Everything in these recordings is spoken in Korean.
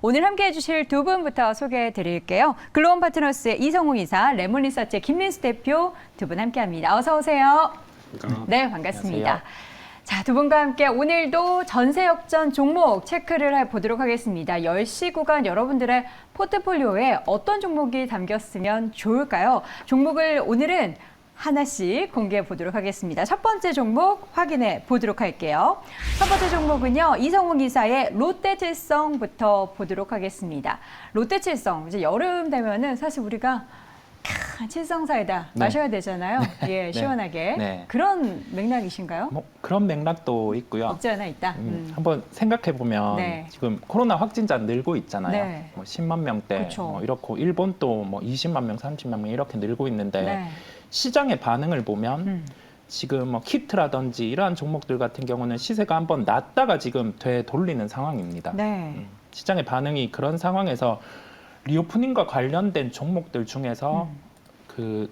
오늘 함께해 주실 두 분부터 소개해 드릴게요. 글로원 파트너스의 이성웅 이사, 레몬리서치의 김민수 대표 두 분 함께합니다. 어서 오세요. 네, 반갑습니다. 안녕하세요. 자, 두 분과 함께 오늘도 전세 역전 종목 체크를 해보도록 하겠습니다. 10시 구간 여러분들의 포트폴리오에 어떤 종목이 담겼으면 좋을까요? 종목을 오늘은 하나씩 공개해 보도록 하겠습니다. 첫 번째 종목 확인해 보도록 할게요. 첫 번째 종목은요, 이성웅 이사의 롯데칠성부터 보도록 하겠습니다. 롯데칠성, 이제 여름 되면은 사실 우리가 칠성사이다 네. 마셔야 되잖아요. 예, 시원하게. 네. 그런 맥락이신가요? 뭐 그런 맥락도 있고요. 없지 않아 있다. 한번 생각해 보면 네. 지금 코로나 확진자 늘고 있잖아요. 네. 뭐 10만 명대, 그쵸. 뭐 이렇고 일본도 뭐 20만 명, 30만 명 이렇게 늘고 있는데 네. 시장의 반응을 보면 지금 뭐 키트라든지 이러한 종목들 같은 경우는 시세가 한번 났다가 지금 되돌리는 상황입니다. 네. 시장의 반응이 그런 상황에서 리오프닝과 관련된 종목들 중에서 그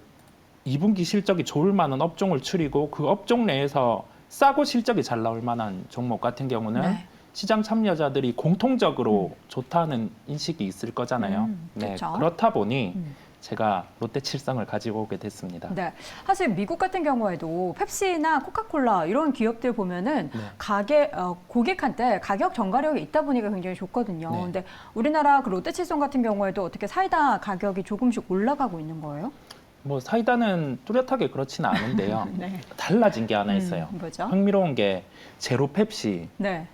2분기 실적이 좋을 만한 업종을 추리고 그 업종 내에서 싸고 실적이 잘 나올 만한 종목 같은 경우는 네. 시장 참여자들이 공통적으로 좋다는 인식이 있을 거잖아요. 네, 그렇죠. 그렇다 보니 제가 롯데칠성을 가지고 오게 됐습니다. 네. 사실 미국 같은 경우에도 펩시나 코카콜라 이런 기업들 보면은 네. 고객한테 가격 전가력이 있다 보니까 굉장히 좋거든요. 네. 근데 우리나라 그 롯데칠성 같은 경우에도 어떻게 사이다 가격이 조금씩 올라가고 있는 거예요? 뭐 사이다는 뚜렷하게 그렇지는 않은데요. 네. 달라진 게 하나 있어요. 뭐죠? 흥미로운 게 제로 펩시라고 네.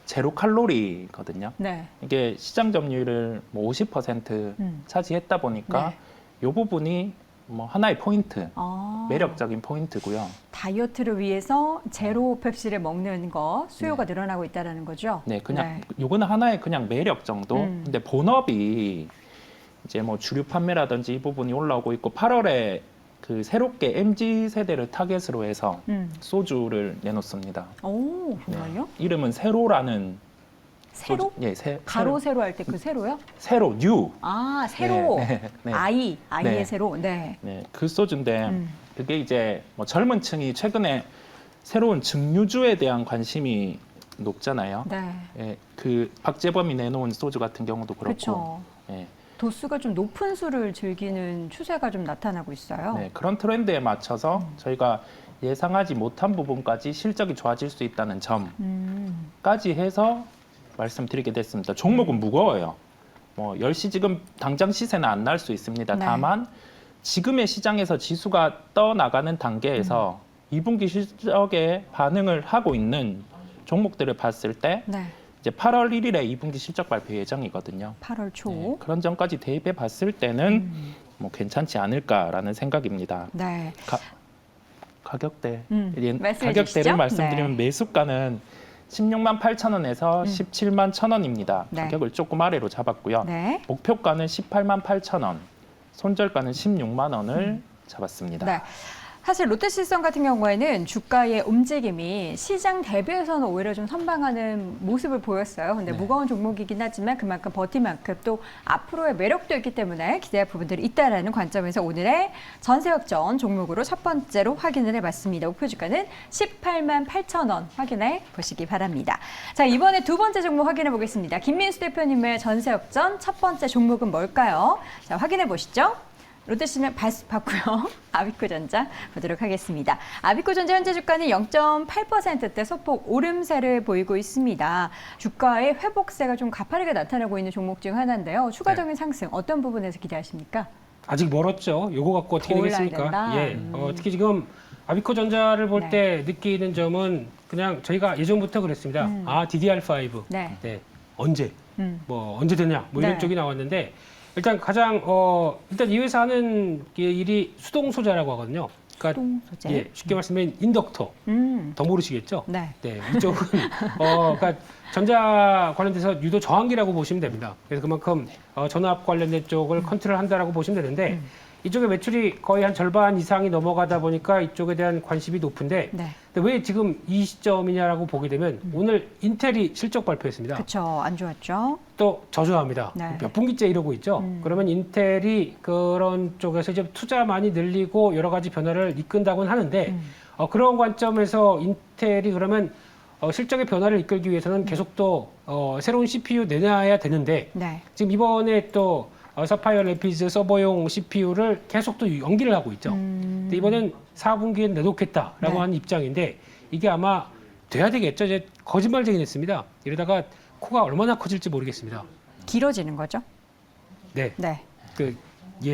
제로 칼로리거든요. 네. 이게 시장 점유율을 뭐 50% 차지했다 보니까 네. 이 부분이 뭐 하나의 포인트, 아. 매력적인 포인트고요. 다이어트를 위해서 제로 펩시를 먹는 거 수요가 늘어나고 있다는 거죠? 네, 그냥 요거는 하나의 그냥 매력 정도. 근데 본업이 이제 뭐 주류 판매라든지 이 부분이 올라오고 있고 8월에 그 새롭게 MZ 세대를 타겟으로 해서 소주를 내놓습니다. 오, 정말요? 이름은 세로라는 세로? 소주, 예, 가로 세로 할 때 그 세로요? 세로 뉴. 아, 세로. 네. 아이의 네. 세로. 네. 네, 그 소주인데 그게 이제 뭐 젊은 층이 최근에 새로운 증류주에 대한 관심이 높잖아요. 네. 예, 그 박재범이 내놓은 소주 같은 경우도 그렇고. 그렇죠. 예, 도수가 좀 높은 술을 즐기는 추세가 좀 나타나고 있어요. 네, 그런 트렌드에 맞춰서 저희가 예상하지 못한 부분까지 실적이 좋아질 수 있다는 점까지 해서 말씀드리게 됐습니다. 종목은 무거워요. 뭐 10시 지금 당장 시세는 안 날 수 있습니다. 네. 다만 지금의 시장에서 지수가 떠나가는 단계에서 2분기 실적에 반응을 하고 있는 종목들을 봤을 때 네. 이제 8월 1일에 2분기 실적 발표 예정이거든요. 8월 초. 네, 그런 점까지 대입해 봤을 때는 뭐 괜찮지 않을까라는 생각입니다. 네. 가격대, 말씀해 가격대를 주시죠. 말씀드리면 네. 매수가는 16만 8천 원에서 17만 1천 원입니다. 네. 가격을 조금 아래로 잡았고요. 네. 목표가는 18만 8천 원, 손절가는 16만 원을 잡았습니다. 네. 사실 롯데칠성 같은 경우에는 주가의 움직임이 시장 대비해서는 오히려 좀 선방하는 모습을 보였어요. 근데 네. 무거운 종목이긴 하지만 그만큼 버틸 만큼 또 앞으로의 매력도 있기 때문에 기대할 부분들이 있다라는 관점에서 오늘의 전세역전 종목으로 첫 번째로 확인을 해봤습니다. 목표 주가는 18만 8천 원 확인해 보시기 바랍니다. 자, 이번에 두 번째 종목 확인해 보겠습니다. 김민수 대표님의 전세역전 첫 번째 종목은 뭘까요? 자, 확인해 보시죠. 롯데시면 받고요. 아비코전자 보도록 하겠습니다. 아비코전자 현재 주가는 0.8%대 소폭 오름세를 보이고 있습니다. 주가의 회복세가 좀 가파르게 나타나고 있는 종목 중 하나인데요. 추가적인 상승 어떤 부분에서 기대하십니까? 아직 멀었죠. 요거 갖고 어떻게 더 올라야 되겠습니까? 된다? 예. 특히 지금 아비코전자를 볼 때 느끼는 점은 그냥 저희가 예전부터 그랬습니다. 아, DDR5. 네. 네. 언제? 뭐 언제 되냐? 뭐 이런 네. 쪽이 나왔는데 일단 가장 일단 이 회사는 일이 수동 소자라고 하거든요. 그러니까 수동 소재. 예, 쉽게 말씀드리면 인덕터. 더 모르시겠죠? 네. 네, 이쪽은 그러니까 전자 관련돼서 유도 저항기라고 보시면 됩니다. 그래서 그만큼 전압 관련된 쪽을 컨트롤한다라고 보시면 되는데 이쪽에 매출이 거의 한 절반 이상이 넘어가다 보니까 이쪽에 대한 관심이 높은데 네. 근데 왜 지금 이 시점이냐라고 보게 되면 오늘 인텔이 실적 발표했습니다. 그렇죠. 안 좋았죠. 또 저조합니다. 네. 몇 분기째 이러고 있죠. 그러면 인텔이 그런 쪽에서 이제 투자 많이 늘리고 여러 가지 변화를 이끈다고는 하는데 그런 관점에서 인텔이 그러면 실적의 변화를 이끌기 위해서는 계속 또 새로운 CPU 내놔야 되는데 네. 지금 이번에 또 사파이어 레피드 서버용 CPU를 계속 또 연기를 하고 있죠. 근데 이번엔 4분기에 내놓겠다라고 네. 하는 입장인데 이게 아마 돼야 되겠죠. 이제 거짓말쟁이 냈습니다. 이러다가 코가 얼마나 커질지 모르겠습니다. 길어지는 거죠? 네. 네.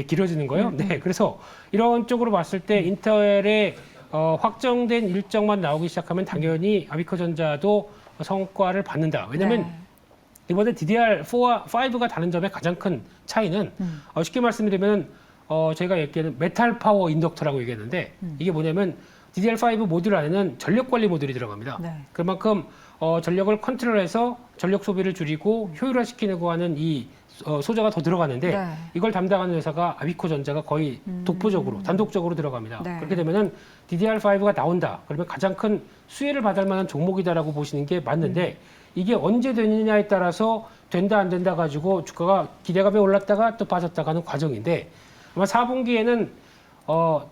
길어지는 거요? 네. 그래서 이런 쪽으로 봤을 때 인텔의 확정된 일정만 나오기 시작하면 당연히 아비커전자도 성과를 받는다. 왜냐면 네. 이번에 DDR4와 5가 다른 점의 가장 큰 차이는 쉽게 말씀드리면 저희가 얘기하는 메탈 파워 인덕터라고 얘기했는데 이게 뭐냐면 DDR5 모듈 안에는 전력 관리 모듈이 들어갑니다. 네. 그만큼 전력을 컨트롤해서 전력 소비를 줄이고 효율화시키려고 하는 이 소자가 더 들어가는데 네. 이걸 담당하는 회사가 아비코전자가 거의 독보적으로 단독적으로 들어갑니다. 네. 그렇게 되면은 DDR5가 나온다. 그러면 가장 큰 수혜를 받을 만한 종목이다라고 보시는 게 맞는데 이게 언제 되느냐에 따라서 된다 안 된다 가지고 주가가 기대감에 올랐다가 또 빠졌다가 하는 과정인데 아마 4분기에는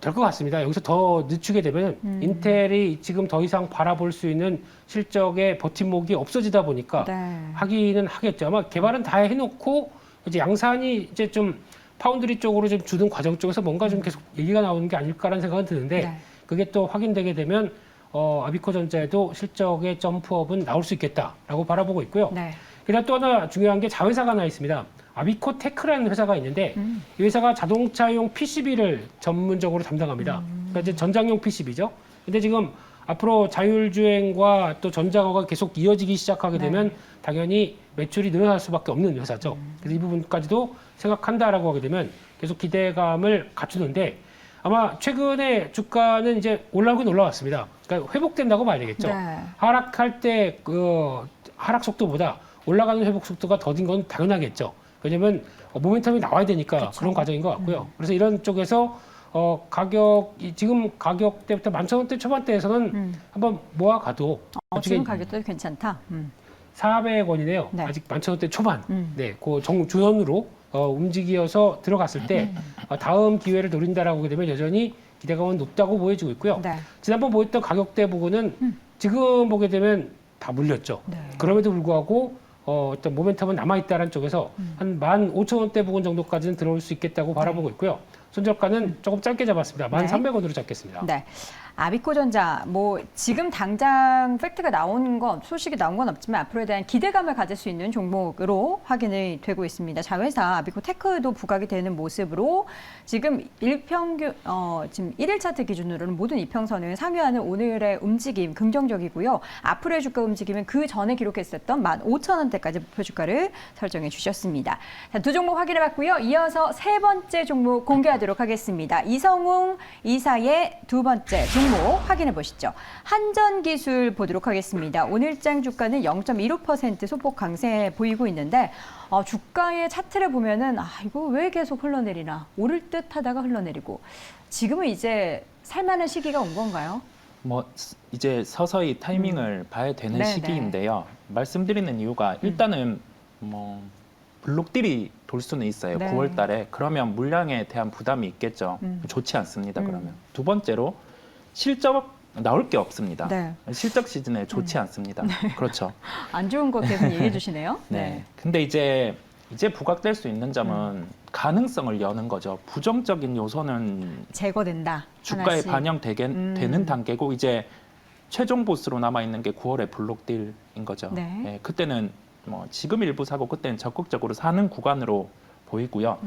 될 것 같습니다. 여기서 더 늦추게 되면 인텔이 지금 더 이상 바라볼 수 있는 실적의 버팀목이 없어지다 보니까 네. 하기는 하겠죠. 아마 개발은 다 해놓고 이제 양산이 이제 좀 파운드리 쪽으로 좀 주는 과정 쪽에서 뭔가 좀 계속 얘기가 나오는 게 아닐까라는 생각은 드는데 네. 그게 또 확인되게 되면 아비코전자에도 실적의 점프업은 나올 수 있겠다라고 바라보고 있고요. 네. 그다음 또 하나 중요한 게 자회사가 하나 있습니다. 아비코테크라는 회사가 있는데 이 회사가 자동차용 PCB를 전문적으로 담당합니다. 그러니까 이제 전장용 PCB죠. 근데 지금 앞으로 자율주행과 또 전장화가 계속 이어지기 시작하게 되면 당연히 매출이 늘어날 수밖에 없는 회사죠. 그래서 이 부분까지도 생각한다라고 하게 되면 계속 기대감을 갖추는데 아마 최근에 주가는 이제 올라오긴 올라왔습니다. 그러니까 회복된다고 봐야 되겠죠. 네. 하락할 때 그 하락 속도보다 올라가는 회복 속도가 더딘 건 당연하겠죠. 왜냐면 모멘텀이 나와야 되니까 그쵸. 그런 과정인 것 같고요. 그래서 이런 쪽에서 지금 가격대부터 11,000원대 초반대에서는 한번 모아가도 지금 가격도 괜찮다. 400원이네요. 네. 아직 11,000원대 초반. 네, 그 주선으로 움직여서 들어갔을 때 다음 기회를 노린다라고 하게 되면 여전히 기대감은 높다고 보여지고 있고요. 네. 지난번 보였던 가격대 부분은 지금 보게 되면 다 물렸죠. 네. 그럼에도 불구하고 어떤 모멘텀은 남아있다는 쪽에서 한 15,000원대 부분 정도까지는 들어올 수 있겠다고 바라보고 있고요. 손절가는 조금 짧게 잡았습니다. 1,300원으로 잡겠습니다. 네. 아비코전자 뭐 지금 당장 팩트가 나온 건 소식이 나온 건 없지만 앞으로에 대한 기대감을 가질 수 있는 종목으로 확인이 되고 있습니다. 자회사 아비코테크도 부각이 되는 모습으로 지금 일평균 지금 1일 차트 기준으로는 모든 이평선을 상회하는 오늘의 움직임 긍정적이고요. 앞으로의 주가 움직임은 그 전에 기록했었던 15,000원대까지 목표 주가를 설정해 주셨습니다. 자, 두 종목 확인해 봤고요. 이어서 세 번째 종목 공개하도록 하겠습니다. 이성웅 이사의 두 번째 종목 확인해 보시죠. 한전기술 보도록 하겠습니다. 오늘장 주가는 0.15% 소폭 강세 보이고 있는데 주가의 차트를 보면은 이거 왜 계속 흘러내리나 오를 듯 하다가 흘러내리고 지금은 이제 살만한 시기가 온 건가요? 뭐 이제 서서히 타이밍을 봐야 되는 네네. 시기인데요. 말씀드리는 이유가 일단은 뭐 블록딜이 돌 수는 있어요. 네. 9월 달에. 그러면 물량에 대한 부담이 있겠죠. 좋지 않습니다. 그러면. 두 번째로 실적 나올 게 없습니다. 네. 실적 시즌에 좋지 않습니다. 그렇죠. 안 좋은 거 계속 얘기해 주시네요. 네. 근데 이제 부각될 수 있는 점은 가능성을 여는 거죠. 부정적인 요소는 제거된다. 주가에 하나씩. 반영되는 단계고 이제 최종 보스로 남아 있는 게 9월의 블록딜인 거죠. 네. 네, 그때는 뭐 지금 일부 사고 그때는 적극적으로 사는 구간으로 보이고요.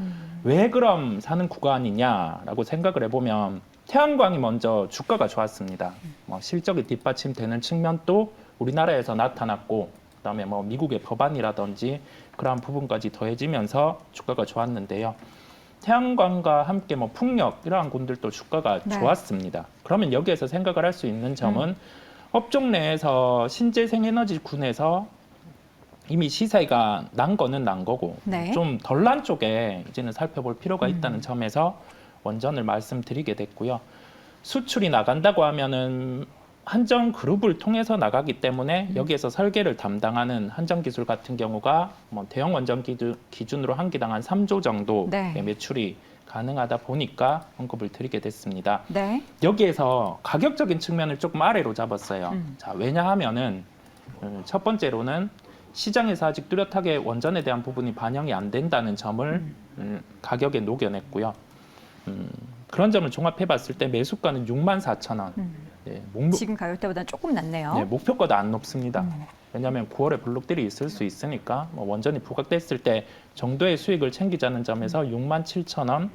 왜 그럼 사는 구간이냐라고 생각을 해보면 태양광이 먼저 주가가 좋았습니다. 뭐 실적이 뒷받침되는 측면도 우리나라에서 나타났고 그다음에 뭐 미국의 법안이라든지 그러한 부분까지 더해지면서 주가가 좋았는데요. 태양광과 함께 뭐 풍력 이러한 군들도 주가가 네. 좋았습니다. 그러면 여기에서 생각을 할 수 있는 점은 업종 내에서 신재생에너지군에서 이미 시세가 난 거는 난 거고 네. 좀 덜 난 쪽에 이제는 살펴볼 필요가 있다는 점에서 원전을 말씀드리게 됐고요. 수출이 나간다고 하면은 한전그룹을 통해서 나가기 때문에 여기에서 설계를 담당하는 한전기술 같은 경우가 뭐 대형 원전 기준으로 한 기당 한 3조 정도의 네. 매출이 가능하다 보니까 언급을 드리게 됐습니다. 네. 여기에서 가격적인 측면을 조금 아래로 잡았어요. 자, 왜냐하면은 첫 번째로는 시장에서 아직 뚜렷하게 원전에 대한 부분이 반영이 안 된다는 점을 가격에 녹여냈고요. 그런 점을 종합해 봤을 때 매수가는 64,000원. 네, 지금 가격대보다는 조금 낮네요. 네, 목표가도 안 높습니다. 왜냐하면 9월에 블록들이 있을 수 있으니까 뭐 원전이 부각됐을 때 정도의 수익을 챙기자는 점에서 67,000원.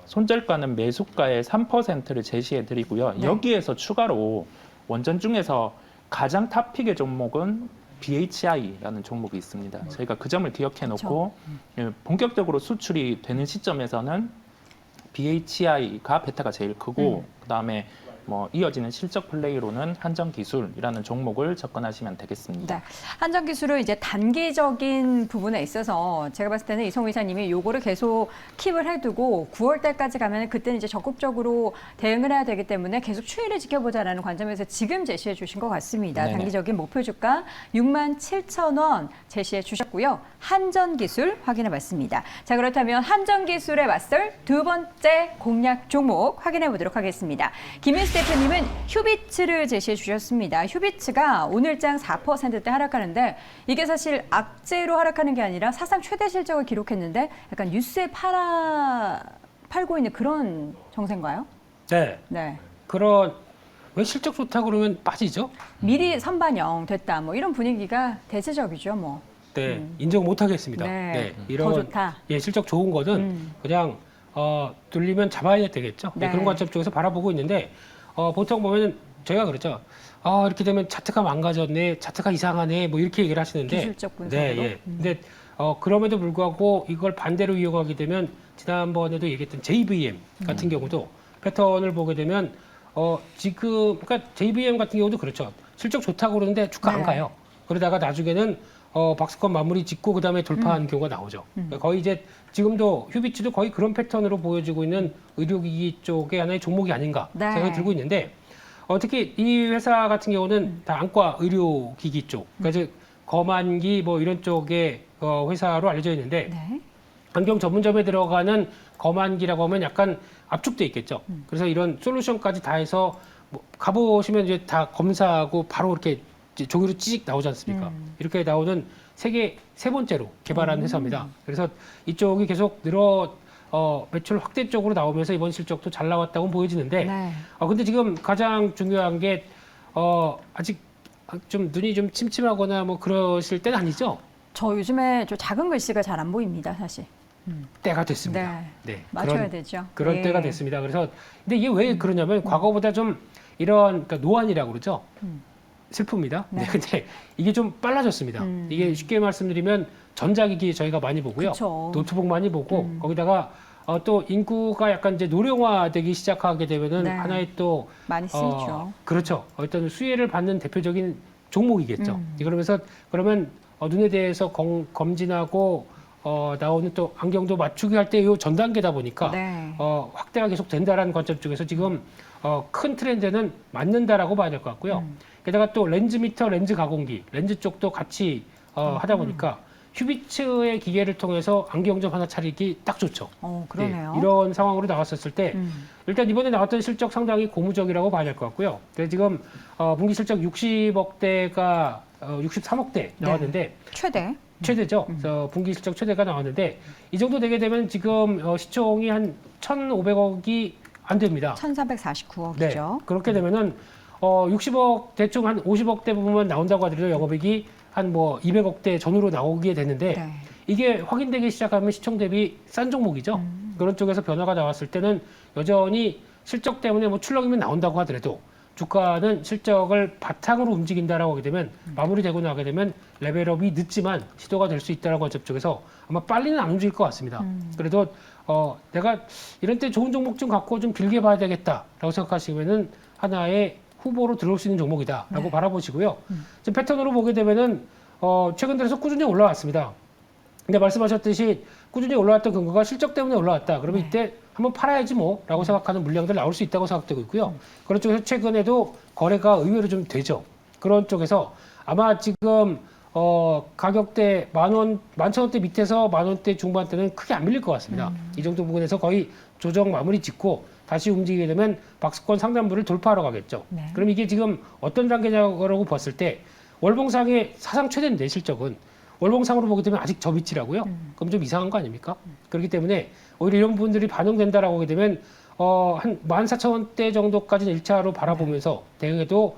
손절가는 매수가의 3%를 제시해 드리고요. 네. 여기에서 추가로 원전 중에서 가장 탑픽의 종목은 BHI라는 종목이 있습니다. 저희가 그 점을 기억해 놓고 본격적으로 수출이 되는 시점에서는 BHI가 베타가 제일 크고 그다음에 뭐 이어지는 실적 플레이로는 한전기술이라는 종목을 접근하시면 되겠습니다. 네. 한전기술은 이제 단기적인 부분에 있어서 제가 봤을 때는 이성우 이사님이 요거를 계속 킵을 해두고 9월 달까지 가면 그때는 이제 적극적으로 대응을 해야 되기 때문에 계속 추이를 지켜보자라는 관점에서 지금 제시해 주신 것 같습니다. 네네. 단기적인 목표 주가 67,000원 제시해 주셨고요. 한전기술 확인해 봤습니다. 자, 그렇다면 한전기술에 맞설 두 번째 공략 종목 확인해 보도록 하겠습니다. 김인수 대표님은 휴비츠를 제시해 주셨습니다. 휴비츠가 오늘장 4%대 하락하는데 이게 사실 악재로 하락하는 게 아니라 사상 최대 실적을 기록했는데 약간 뉴스에 팔고 있는 그런 정세인가요? 네. 네. 그런 왜 실적 좋다 그러면 빠지죠? 미리 선반영 됐다 뭐 이런 분위기가 대체적이죠 뭐. 네, 인정 못 하겠습니다. 네. 이런 더 좋다. 예, 실적 좋은 거는 그냥 뚫리면 잡아야 되겠죠. 네. 그런 관점 쪽에서 바라보고 있는데 보통 보면 저희가 그렇죠. 이렇게 되면 차트가 망가졌네, 차트가 이상하네, 뭐 이렇게 얘기를 하시는데, 기술적 분석으로. 네, 예. 근데 그럼에도 불구하고 이걸 반대로 이용하게 되면 지난번에도 얘기했던 JVM 같은 경우도 패턴을 보게 되면 지금 그러니까 JVM 같은 경우도 그렇죠. 실적 좋다고 그러는데 주가 안 네. 가요. 그러다가 나중에는 박스권 마무리 짓고 그다음에 돌파한 경우가 나오죠. 그러니까 거의 이제 지금도 휴비츠도 거의 그런 패턴으로 보여지고 있는 의료기기 쪽의 하나의 종목이 아닌가 네. 생각이 들고 있는데 특히 이 회사 같은 경우는 다 안과 의료기기 쪽, 그러니까 즉 검안기 뭐 이런 쪽의 회사로 알려져 있는데 네. 안경 전문점에 들어가는 검안기라고 하면 약간 압축돼 있겠죠. 그래서 이런 솔루션까지 다 해서 뭐 가보시면 이제 다 검사하고 바로 이렇게 이제 종이로 찌직 나오지 않습니까? 이렇게 나오는 세계 세 번째로 개발한 회사입니다. 그래서 이쪽이 계속 매출 확대 쪽으로 나오면서 이번 실적도 잘 나왔다고 보여지는데, 네. 근데 지금 가장 중요한 게 아직 좀 눈이 좀 침침하거나 뭐 그러실 때는 아니죠? 저 요즘에 좀 작은 글씨가 잘 안 보입니다, 사실. 때가 됐습니다. 네. 맞춰야 되죠. 그런 예. 때가 됐습니다. 그래서 근데 이게 왜 그러냐면 과거보다 좀 이런 그러니까 노안이라고 그러죠. 슬픕니다. 네. 네. 근데 이게 좀 빨라졌습니다. 이게 쉽게 말씀드리면 전자기기 저희가 많이 보고요. 그쵸. 노트북 많이 보고 거기다가 또 인구가 약간 이제 노령화되기 시작하게 되면은 네. 하나의 또 많이 쓰이죠. 그렇죠. 어떤 수혜를 받는 대표적인 종목이겠죠. 그러면서 그러면 눈에 대해서 검진하고 나오는 또 안경도 맞추기 할 때 이 전 단계다 보니까 네. 확대가 계속 된다라는 관점 쪽에서 지금 큰 트렌드는 맞는다라고 봐야 될 것 같고요. 게다가 또 렌즈 미터, 렌즈 가공기, 렌즈 쪽도 같이 하다 보니까 휴비츠의 기계를 통해서 안경점 하나 차리기 딱 좋죠. 그러네요. 예, 이런 상황으로 나왔었을 때 일단 이번에 나왔던 실적 상당히 고무적이라고 봐야 될 것 같고요. 그래서 지금 분기 실적 60억대가 63억대 나왔는데 최대. 최대죠. 그래서 분기 실적 최대가 나왔는데 이 정도 되게 되면 지금 시총이 한 1,500억이 안 됩니다. 1,449억이죠. 네. 그렇게 되면은 60억 대충 한 50억대 부분만 나온다고 하더라도 영업이익이 한 뭐 200억대 전후로 나오게 되는데 네. 이게 확인되기 시작하면 시총 대비 싼 종목이죠. 그런 쪽에서 변화가 나왔을 때는 여전히 실적 때문에 뭐 출렁이면 나온다고 하더라도 주가는 실적을 바탕으로 움직인다라고 하게 되면 마무리되고 나게 되면 레벨업이 늦지만 시도가 될 수 있다라고 하는 쪽에서 아마 빨리는 안 움직일 것 같습니다. 그래도 내가 이런 때 좋은 종목 좀 갖고 좀 길게 봐야 되겠다라고 생각하시면은 하나의 후보로 들어올 수 있는 종목이다라고 네. 바라보시고요. 지금 패턴으로 보게 되면은 최근 들어서 꾸준히 올라왔습니다. 근데 말씀하셨듯이 꾸준히 올라왔던 근거가 실적 때문에 올라왔다. 그러면 이때 한번 팔아야지 뭐라고 생각하는 물량들 나올 수 있다고 생각되고 있고요. 그런 쪽에서 최근에도 거래가 의외로 좀 되죠. 그런 쪽에서 아마 지금 가격대 11,000원대 밑에서 10,000원대 중반대는 크게 안 밀릴 것 같습니다. 이 정도 부분에서 거의 조정 마무리 짓고 다시 움직이게 되면 박스권 상단부를 돌파하러 가겠죠. 네. 그럼 이게 지금 어떤 단계냐고 봤을 때 월봉상의 사상 최대 내실적은 월봉상으로 보게 되면 아직 저 위치라고요. 그럼 좀 이상한 거 아닙니까? 그렇기 때문에 오히려 이런 부분들이 반영된다라고 하게 되면 한 14,000원대 정도까지는 1차로 바라보면서 대응해도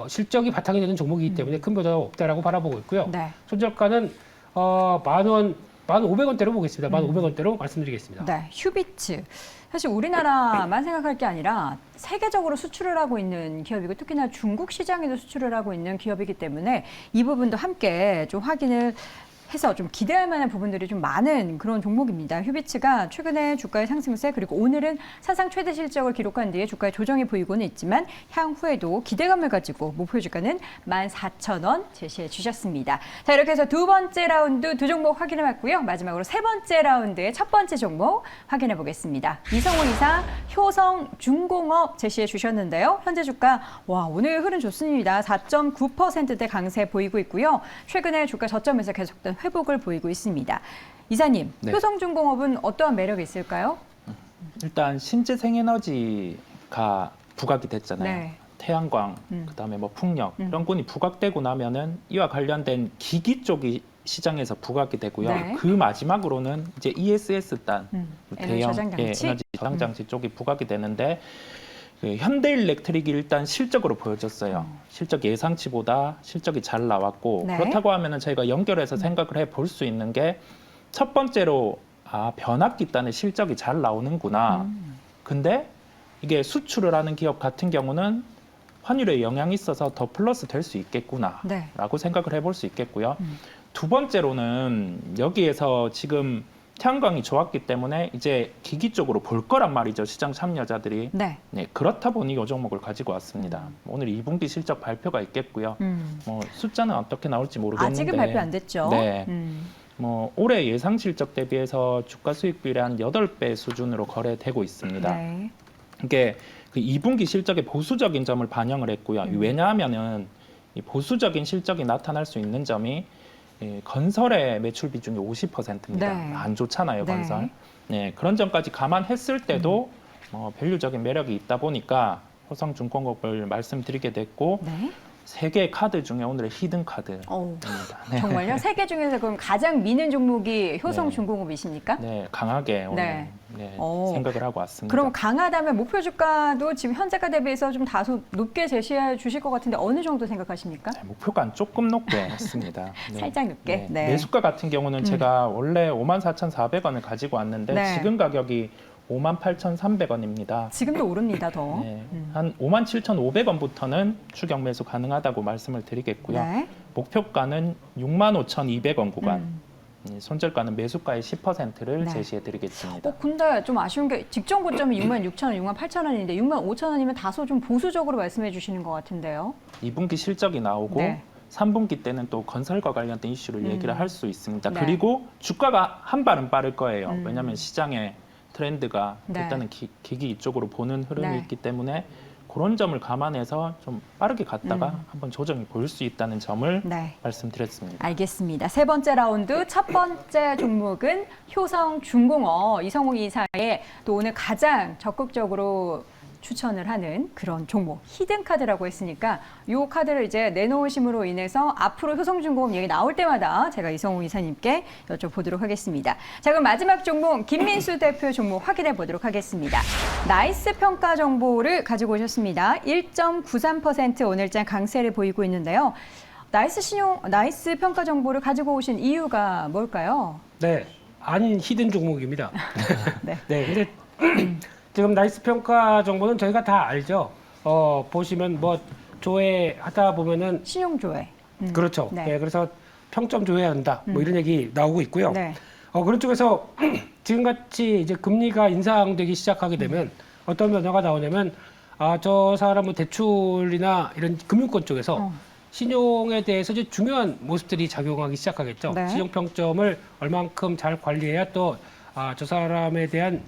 실적이 바탕이 되는 종목이기 때문에 큰 변화가 없다라고 바라보고 있고요. 네. 손절가는 1,500원대로 보겠습니다. 1,500원대로 말씀드리겠습니다. 네, 휴비츠. 사실 우리나라만 생각할 게 아니라 세계적으로 수출을 하고 있는 기업이고 특히나 중국 시장에도 수출을 하고 있는 기업이기 때문에 이 부분도 함께 좀 확인을 해서 좀 기대할 만한 부분들이 좀 많은 그런 종목입니다. 휴비츠가 최근에 주가의 상승세 그리고 오늘은 사상 최대 실적을 기록한 뒤에 주가의 조정이 보이고는 있지만 향후에도 기대감을 가지고 목표 주가는 14,000원 제시해 주셨습니다. 자, 이렇게 해서 두 번째 라운드 두 종목 확인해 봤고요. 마지막으로 세 번째 라운드의 첫 번째 종목 확인해 보겠습니다. 이성호 이사 효성중공업 제시해 주셨는데요. 현재 주가 오늘 흐름 좋습니다. 4.9%대 강세 보이고 있고요. 최근에 주가 저점에서 계속된 회복을 보이고 있습니다. 이사님, 네. 효성중공업은 어떠한 매력이 있을까요? 일단 신재생에너지가 부각이 됐잖아요. 네. 태양광, 그다음에 뭐 풍력 이런 군이 부각되고 나면은 이와 관련된 기기 쪽이 시장에서 부각이 되고요. 네. 그 마지막으로는 이제 ESS 단 에너지 저장 장치? 에너지 저장 장치 쪽이 부각이 되는데 그 현대일렉트릭이 일단 실적으로 보여줬어요. 실적 예상치보다 실적이 잘 나왔고 네. 그렇다고 하면은 저희가 연결해서 생각을 해 볼 수 있는 게 첫 번째로 변압기 단의 실적이 잘 나오는구나. 근데 이게 수출을 하는 기업 같은 경우는 환율에 영향이 있어서 더 플러스 될 수 있겠구나라고 네. 생각을 해볼 수 있겠고요. 두 번째로는 여기에서 지금 태양광이 좋았기 때문에 이제 기기 쪽으로 볼 거란 말이죠. 시장 참여자들이. 네. 네, 그렇다 보니 이 종목을 가지고 왔습니다. 오늘 2분기 실적 발표가 있겠고요. 뭐 숫자는 어떻게 나올지 모르겠는데 아직은 발표 안 됐죠. 네. 뭐 올해 예상 실적 대비해서 주가 수익 비율이 한 8배 수준으로 거래되고 있습니다. 네. 이게 그 2분기 실적의 보수적인 점을 반영을 했고요. 왜냐하면은 이 보수적인 실적이 나타날 수 있는 점이 건설의 매출 비중이 50%입니다. 네. 안 좋잖아요, 네. 건설. 네, 그런 점까지 감안했을 때도 밸류적인 매력이 있다 보니까 효성중공업을 말씀드리게 됐고 네. 세 개의 카드 중에 오늘의 히든 카드입니다. 네. 정말요? 세 개 중에서 그럼 가장 미는 종목이 효성중공업이십니까? 네, 강하게 오늘 네. 생각을 하고 왔습니다. 그럼 강하다면 목표 주가도 지금 현재가 대비해서 좀 다소 높게 제시해 주실 것 같은데 어느 정도 생각하십니까? 네, 목표가는 조금 높게 했습니다. 네. 살짝 높게. 네. 매수가 같은 경우는 제가 원래 54,400원을 가지고 왔는데 네. 지금 가격이 58,300원입니다. 지금도 오릅니다, 더. 네, 한 57,500원부터는 추격 매수 가능하다고 말씀을 드리겠고요. 네. 목표가는 65,200원 구간. 손절가는 매수가의 10%를 네. 제시해 드리겠습니다. 근데 좀 아쉬운 게 직전 고점이 66,000원, 68,000원인데 65,000원이면 다소 좀 보수적으로 말씀해 주시는 것 같은데요. 2분기 실적이 나오고 네. 3분기 때는 또 건설과 관련된 이슈를 얘기를 할 수 있습니다. 네. 그리고 주가가 한 발은 빠를 거예요. 왜냐하면 시장의 트렌드가 네. 일단은 기기 이쪽으로 보는 흐름이 네. 있기 때문에 그런 점을 감안해서 좀 빠르게 갔다가 한번 조정이 보일 수 있다는 점을 네. 말씀드렸습니다. 알겠습니다. 세 번째 라운드 첫 번째 종목은 효성중공업 이성호 이사의 또 오늘 가장 적극적으로 추천을 하는 그런 종목 히든카드라고 했으니까 이 카드를 이제 내놓으심으로 인해서 앞으로 효성중공업 얘기 나올 때마다 제가 이성호 이사님께 여쭤보도록 하겠습니다. 자, 그럼 마지막 종목 김민수 대표 종목 확인해 보도록 하겠습니다. 나이스 평가 정보를 가지고 오셨습니다. 1.93% 오늘장 강세를 보이고 있는데요. 나이스 평가 정보를 가지고 오신 이유가 뭘까요? 네, 아닌 히든 종목입니다. 네. 네, 근데 지금 나이스 평가 정보는 저희가 다 알죠. 보시면 뭐 조회하다 보면은 신용조회. 그렇죠. 네. 네, 그래서 평점 조회해야 한다. 뭐 이런 얘기 나오고 있고요. 네. 그런 쪽에서 지금같이 이제 금리가 인상되기 시작하게 되면 어떤 변화가 나오냐면 저 사람은 대출이나 이런 금융권 쪽에서 신용에 대해서 이제 중요한 모습들이 작용하기 시작하겠죠. 네. 신용 평점을 얼만큼 잘 관리해야 또 저 사람에 대한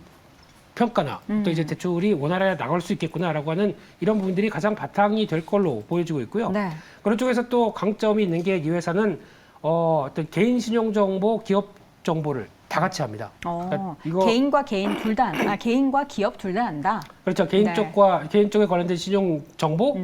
평가나 또 이제 대출이 원활하게 나갈 수 있겠구나라고 하는 이런 부분들이 가장 바탕이 될 걸로 보여지고 있고요. 네. 그런 쪽에서 또 강점이 있는 게 이 회사는 어떤 개인 신용 정보, 기업 정보를 다 같이 합니다. 그러니까 이거 개인과 개인 둘 다, 개인과 기업 둘 다 한다. 그렇죠. 개인 네. 쪽과 개인 쪽에 관련된 신용 정보,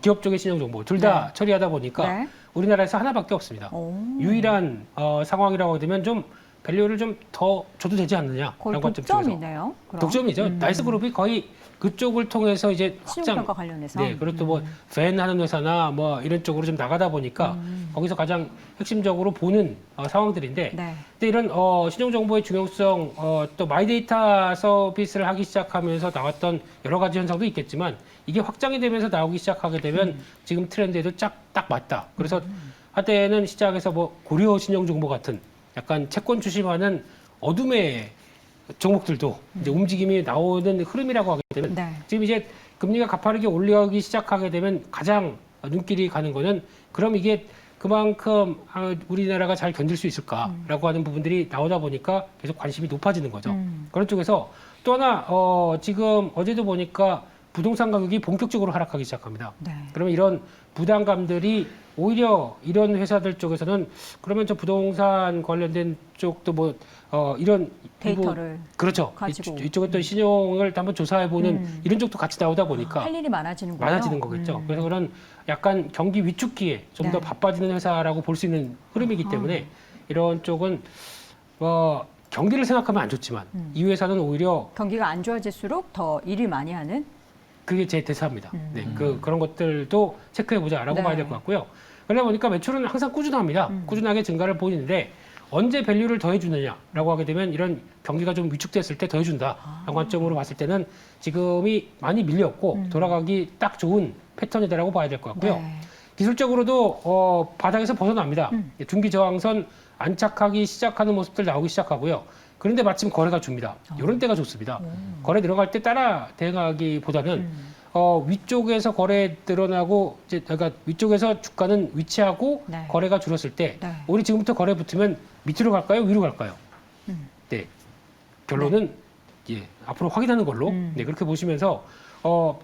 기업 쪽의 신용 정보 둘 다 네. 처리하다 보니까 네. 우리나라에서 하나밖에 없습니다. 오. 유일한 상황이라고 되면 좀 밸류를 좀 더 줘도 되지 않느냐라고 거의 관점 쪽에서. 독점이네요. 그럼. 독점이죠. 나이스 그룹이 거의 그쪽을 통해서 이제 확장. 신용평가 관련해서. 네, 그리고 또 뭐 밴 하는 회사나 뭐 이런 쪽으로 좀 나가다 보니까 거기서 가장 핵심적으로 보는 상황들인데, 네. 근데 이런 신용 정보의 중요성, 또 마이데이터 서비스를 하기 시작하면서 나왔던 여러 가지 현상도 있겠지만 이게 확장이 되면서 나오기 시작하게 되면 지금 트렌드에도 딱 맞다. 그래서 한때는 시작에서 뭐 고려 신용 정보 같은 약간 채권 추심하는 어둠의 종목들도 이제 움직임이 나오는 흐름이라고 하게 되면 네. 지금 이제 금리가 가파르게 올라가기 시작하게 되면 가장 눈길이 가는 거는 그럼 이게 그만큼 우리나라가 잘 견딜 수 있을까라고 하는 부분들이 나오다 보니까 계속 관심이 높아지는 거죠. 그런 쪽에서 또 하나 지금 어제도 보니까 부동산 가격이 본격적으로 하락하기 시작합니다. 네. 그러면 이런 부담감들이 오히려 이런 회사들 쪽에서는 그러면 저 부동산 관련된 쪽도 뭐 이런 데이터를 그렇죠. 가지고. 이쪽에 또 신용을 한번 조사해보는 이런 쪽도 같이 나오다 보니까 할 일이 많아지는군요. 많아지는 거겠죠. 그래서 그런 약간 경기 위축기에 좀 더 네. 바빠지는 회사라고 볼 수 있는 흐름이기 때문에 이런 쪽은 경기를 생각하면 안 좋지만 이 회사는 오히려 경기가 안 좋아질수록 더 일을 많이 하는. 그게 제 대사입니다. 네, 그런 것들도 체크해보자라고 네. 봐야 될 것 같고요. 그러다 보니까 매출은 항상 꾸준합니다. 꾸준하게 증가를 보이는데 언제 밸류를 더해주느냐라고 하게 되면 이런 경기가 좀 위축됐을 때 더해준다라는 관점으로 봤을 때는 지금이 많이 밀렸고 돌아가기 딱 좋은 패턴이다라고 봐야 될 것 같고요. 네. 기술적으로도 바닥에서 벗어납니다. 중기 저항선 안착하기 시작하는 모습들 나오기 시작하고요. 그런데 마침 거래가 줍니다. 이런 때가 좋습니다. 거래 들어갈 때 따라 대응하기보다는 위쪽에서 거래 늘어나고 이제 그러니까 위쪽에서 주가는 위치하고 네. 거래가 줄었을 때 네. 우리 지금부터 거래 붙으면 밑으로 갈까요? 위로 갈까요? 네. 결론은 예, 앞으로 확인하는 걸로 네, 그렇게 보시면서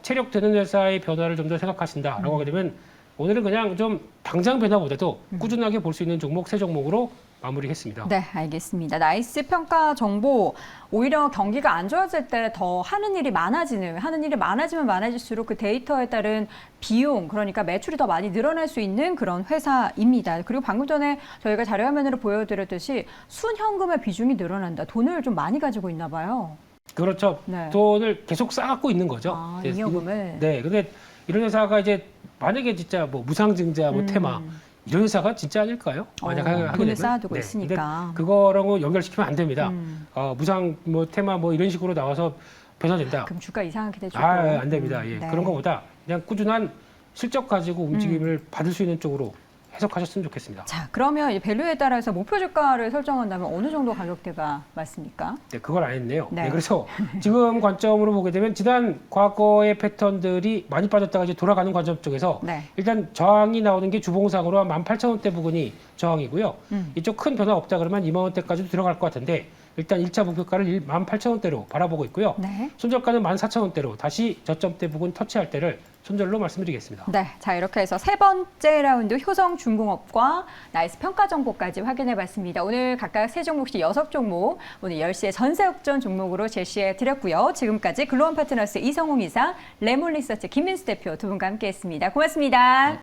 체력 되는 회사의 변화를 좀 더 생각하신다라고 하게 되면 오늘은 그냥 좀 당장 변화보다도 꾸준하게 볼 수 있는 종목 세 종목으로 마무리했습니다. 네, 알겠습니다. 나이스 평가 정보, 오히려 경기가 안 좋아질 때 더 하는 일이 많아지면 많아질수록 그 데이터에 따른 비용, 그러니까 매출이 더 많이 늘어날 수 있는 그런 회사입니다. 그리고 방금 전에 저희가 자료 화면으로 보여드렸듯이 순현금의 비중이 늘어난다. 돈을 좀 많이 가지고 있나 봐요. 그렇죠. 네. 돈을 계속 쌓고 있는 거죠. 아, 네, 잉여금을. 네, 근데 이런 회사가 이제 만약에 진짜 뭐 무상증자, 뭐 테마 이런 회사가 진짜 아닐까요? 만약 하게 돈을 되면 쌓아두고 네, 있으니까. 근데 그거랑 연결시키면 안 됩니다. 무상 뭐 테마 뭐 이런 식으로 나와서 변화된다. 그럼 주가 이상하게 되죠. 안 됩니다. 예. 네. 그런 거보다 그냥 꾸준한 실적 가지고 움직임을 받을 수 있는 쪽으로 해석하셨으면 좋겠습니다. 자, 그러면 이 밸류에 따라서 목표 주가를 설정한다면 어느 정도 가격대가 맞습니까? 네, 그걸 안 했네요. 네. 네, 그래서 지금 관점으로 보게 되면 지난 과거의 패턴들이 많이 빠졌다가 이제 돌아가는 관점 쪽에서 네. 일단 저항이 나오는 게 주봉상으로 한 18,000원대 부근이 저항이고요. 이쪽 큰 변화 없다 그러면 2만 원대까지도 들어갈 것 같은데 일단 1차 목표가를 18,000원대로 바라보고 있고요. 네. 손절가는 14,000원대로 다시 저점대 부근 터치할 때를 손절로 말씀드리겠습니다. 네, 자 이렇게 해서 세 번째 라운드 효성중공업과 나이스 평가 정보까지 확인해봤습니다. 오늘 각각 세 종목씩 6종목 오늘 10시에 전세역전 종목으로 제시해드렸고요. 지금까지 글로원 파트너스 이성홍 이사, 레몬리서치 김민수 대표 두 분과 함께했습니다. 고맙습니다.